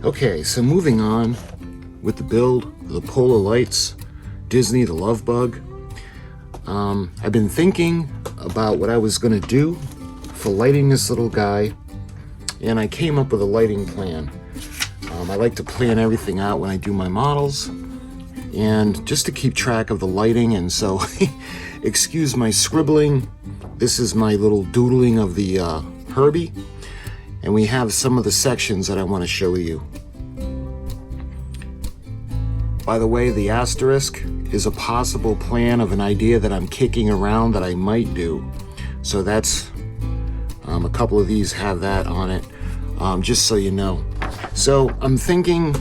Okay, so moving on with the build of the Polar Lights Disney the Love Bug. I've been thinking about what I was going to do for lighting this little guy, and I came up with a lighting plan. I like to plan everything out when I do my models, and just to keep track of the lighting, and so excuse my scribbling. This is my little doodling of the Herbie, and we have some of the sections that I want to show you. By the way, the asterisk is a possible plan of an idea that I'm kicking around that I might do. So that's, a couple of these have that on it, just so you know. So I'm thinking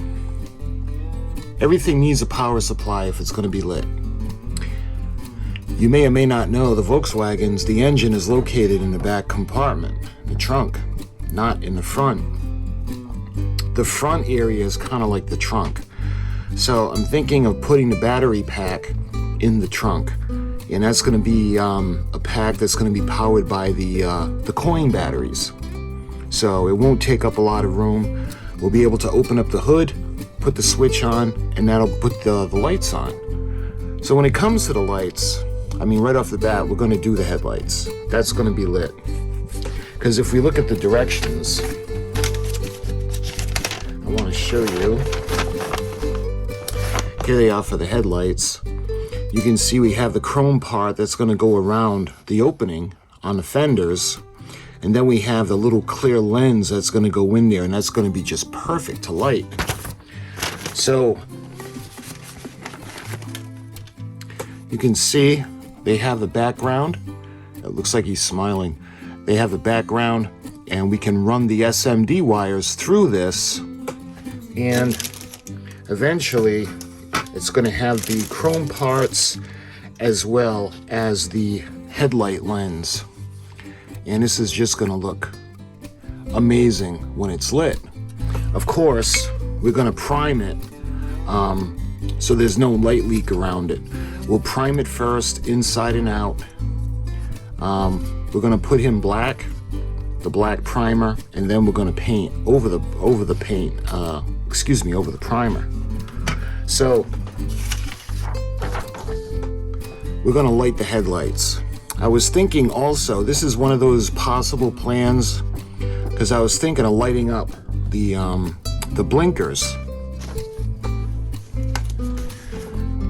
everything needs a power supply if it's going to be lit. You may or may not know the Volkswagens, the engine is located in the back compartment, the trunk, not in the front. The front area is kind of like the trunk. So I'm thinking of putting the battery pack in the trunk, and that's going to be a pack that's going to be powered by the coin batteries. So it won't take up a lot of room. We'll be able to open up the hood, put the switch on, and that'll put the lights on. So when it comes to the lights, I mean, right off the bat, we're going to do the headlights. That's going to be lit. Because if we look at the directions, I want to show you. Here they are for the headlights. You can see we have the chrome part that's going to go around the opening on the fenders, and then we have the little clear lens that's going to go in there, and that's going to be just perfect to light. So you can see they have the background. It looks like he's smiling. They have the background, and we can run the SMD wires through this, and eventually it's going to have the chrome parts as well as the headlight lens. And this is just going to look amazing when it's lit. Of course, we're going to prime it so there's no light leak around it. We'll prime it first, inside and out. We're going to put him black, the black primer, and then we're going to paint over the primer. So we're going to light the headlights. I was thinking also, this is one of those possible plans, because I was thinking of lighting up the blinkers.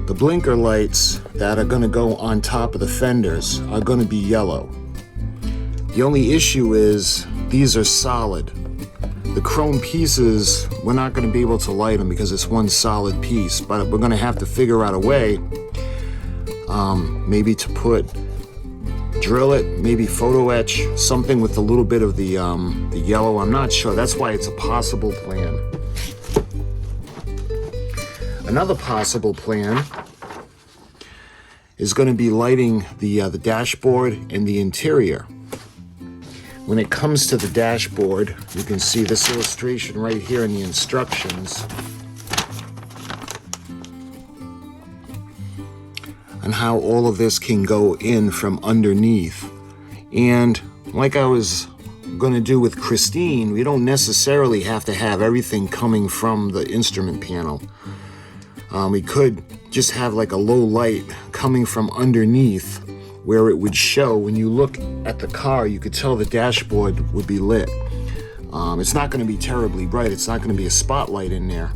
The blinker lights that are going to go on top of the fenders are going to be yellow. The only issue is these are solid. The chrome pieces, we're not going to be able to light them because it's one solid piece, but we're going to have to figure out a way, maybe to drill it, maybe photo etch something with a little bit of the yellow. I'm not sure. That's why it's a possible plan. Another possible plan is going to be lighting the dashboard and the interior. When it comes to the dashboard, you can see this illustration right here in the instructions and how all of this can go in from underneath. And like I was going to do with Christine, we don't necessarily have to have everything coming from the instrument panel. We could just have like a low light coming from underneath where it would show when you look at the car, you could tell the dashboard would be lit. It's not going to be terribly bright. It's not going to be a spotlight in there.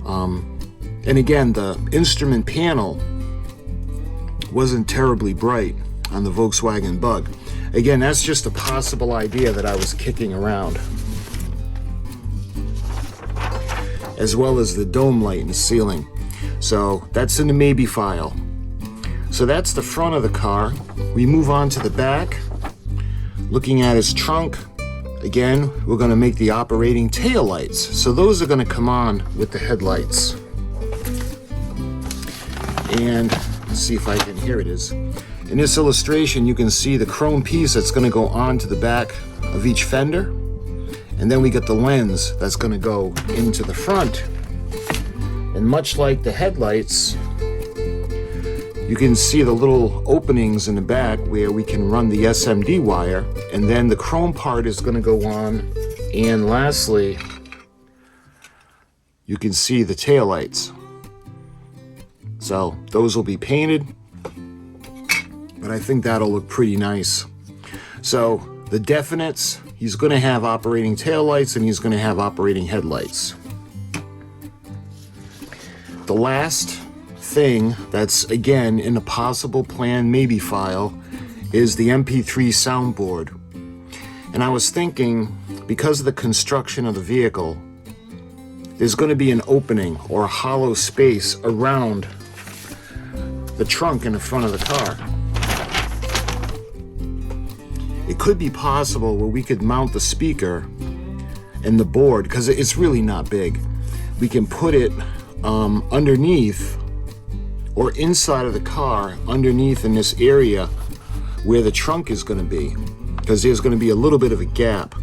And again, the instrument panel wasn't terribly bright on the Volkswagen Bug. Again, that's just a possible idea that I was kicking around. As well as the dome light in the ceiling. So that's in the maybe file. So that's the front of the car. We move on to the back. Looking at his trunk, again, we're going to make the operating tail lights. So those are going to come on with the headlights. And let's see if I can, here it is. In this illustration, you can see the chrome piece that's going to go onto the back of each fender. And then we get the lens that's going to go into the front. And much like the headlights, you can see the little openings in the back where we can run the SMD wire, and then the chrome part is going to go on. And lastly, you can see the taillights. So those will be painted, but I think that'll look pretty nice. So the definites, he's going to have operating taillights and he's going to have operating headlights. The last thing that's again in a possible plan maybe file is the MP3 soundboard. And I was thinking, because of the construction of the vehicle, there's going to be an opening or a hollow space around the trunk in the front of the car. It could be possible where we could mount the speaker and the board, because it's really not big. We can put it underneath or inside of the car, underneath in this area where the trunk is going to be, because there's going to be a little bit of a gap.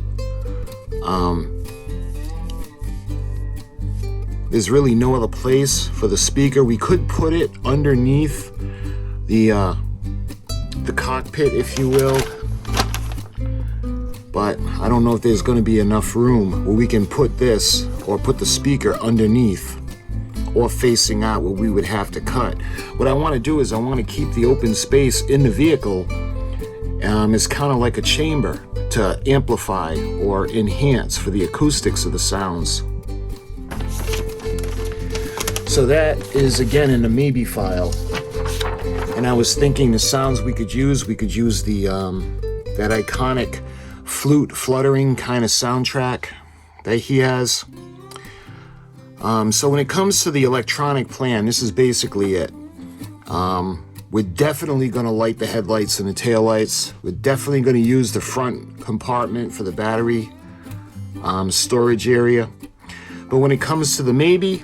There's really no other place for the speaker. We could put it underneath the cockpit, if you will, but I don't know if there's going to be enough room where we can put this or put the speaker underneath or facing out where we would have to cut. What I want to do is I want to keep the open space in the vehicle as kind of like a chamber to amplify or enhance for the acoustics of the sounds. So that is again in the maybe file. And I was thinking the sounds we could use the that iconic flute fluttering kind of soundtrack that he has. So when it comes to the electronic plan, this is basically it. We're definitely going to light the headlights and the taillights. We're definitely going to use the front compartment for the battery storage area. But when it comes to the maybe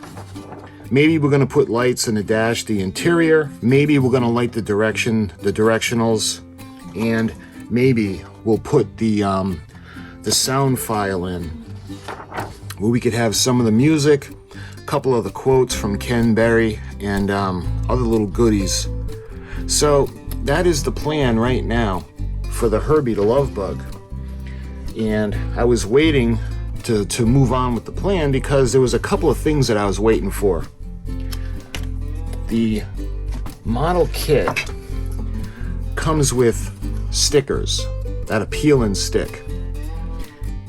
we're going to put lights in the dash, the interior. Maybe we're going to light the directionals, and maybe we'll put the sound file in where we could have some of the music, a couple of the quotes from Ken Berry, and other little goodies. So that is the plan right now for the Herbie the Love Bug. And I was waiting to move on with the plan because there was a couple of things that I was waiting for. The model kit comes with stickers, that appeal and stick,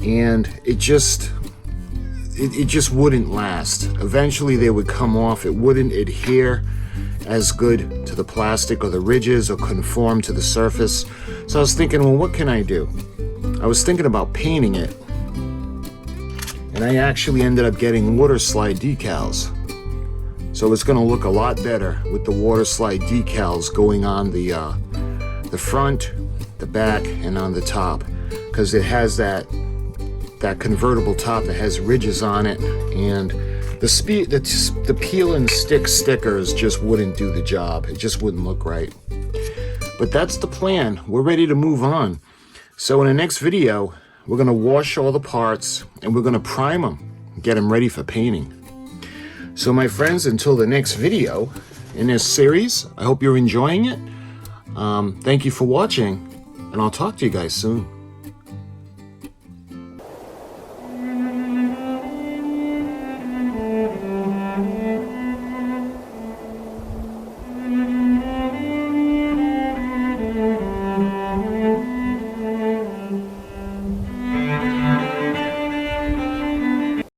and it just wouldn't last. Eventually they would come off. It wouldn't adhere as good to the plastic or the ridges or conform to the surface. So I was thinking, well, what can I do? I was thinking about painting it, and I actually ended up getting water slide decals. So it's going to look a lot better with the water slide decals going on the front, the back, and on the top, because it has that convertible top that has ridges on it, and the peel and stick stickers just wouldn't do the job. It just wouldn't look right. But that's the plan. We're ready to move on. So in the next video, we're going to wash all the parts and we're going to prime them, get them ready for painting. So my friends, until the next video in this series, I hope you're enjoying it. Thank you for watching, and I'll talk to you guys soon.